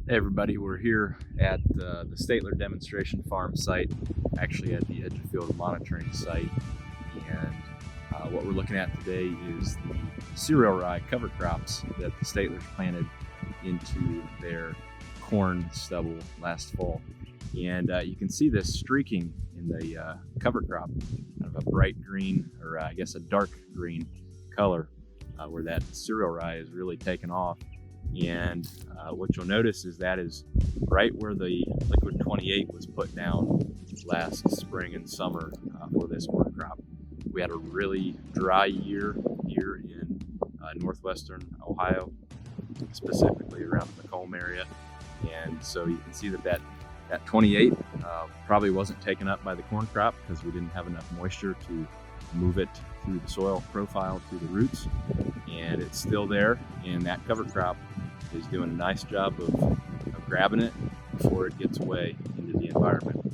Hey everybody, we're here at the Stateler demonstration farm site, actually at the edge of field monitoring site. And what we're looking at today is the cereal rye cover crops that the Statelers planted into their corn stubble last fall. And you can see this streaking in the cover crop, kind of a bright green, or I guess a dark green color, where that cereal rye is really taken off. And what you'll notice is that is right where the liquid 28 was put down last spring and summer for this corn crop. We had a really dry year here in northwestern Ohio, specifically around the Macomb area. And so you can see that 28 probably wasn't taken up by the corn crop because we didn't have enough moisture to move it through the soil profile to the roots. And it's still there, and that cover crop is doing a nice job of grabbing it before it gets away into the environment.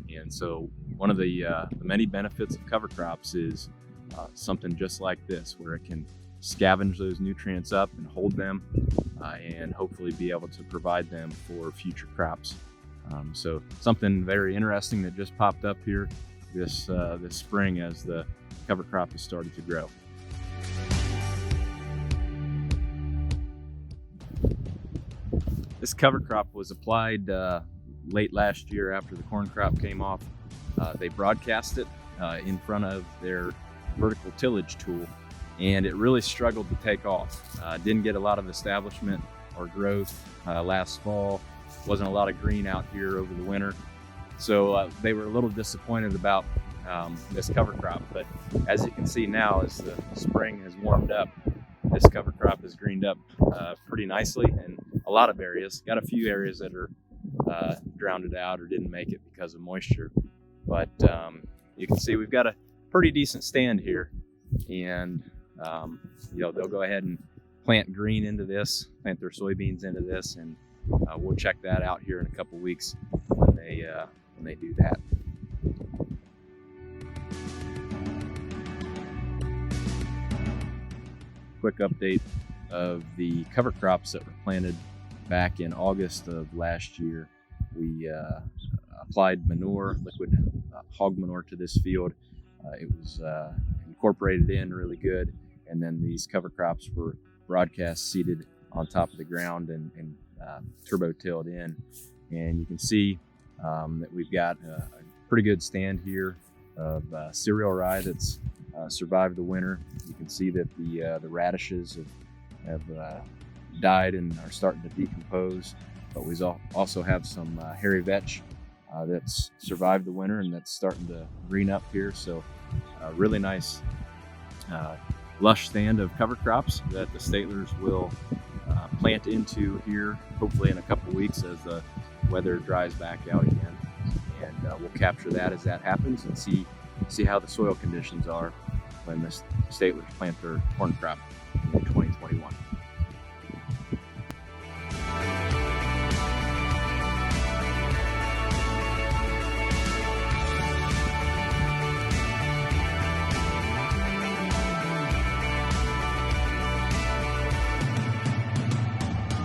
And so one of the many benefits of cover crops is something just like this, where it can scavenge those nutrients up and hold them and hopefully be able to provide them for future crops. So something very interesting that just popped up here this spring as the cover crop has started to grow. This cover crop was applied late last year after the corn crop came off. They broadcast it in front of their vertical tillage tool, and it really struggled to take off. Didn't get a lot of establishment or growth last fall. Wasn't a lot of green out here over the winter. So they were a little disappointed about this cover crop, but as you can see now, as the spring has warmed up, this cover crop has greened up pretty nicely in a lot of areas. Got a few areas that are drowned out or didn't make it because of moisture, but you can see we've got a pretty decent stand here, and they'll go ahead and plant green into this, plant their soybeans into this, and we'll check that out here in a couple weeks when they do that. Quick update of the cover crops that were planted back in August of last year. We applied manure, liquid hog manure, to this field. It was incorporated in really good, and then these cover crops were broadcast seeded on top of the ground and turbo tilled in. And you can see that we've got a pretty good stand here of cereal rye that's survived the winter. You can see that the radishes have died and are starting to decompose, but we also have some hairy vetch that's survived the winter and that's starting to green up here. So a really nice lush stand of cover crops that the Statelers will plant into here hopefully in a couple weeks as the weather dries back out again. And we'll capture that as that happens and see how the soil conditions are when the Statelers plant their corn crop in 2021.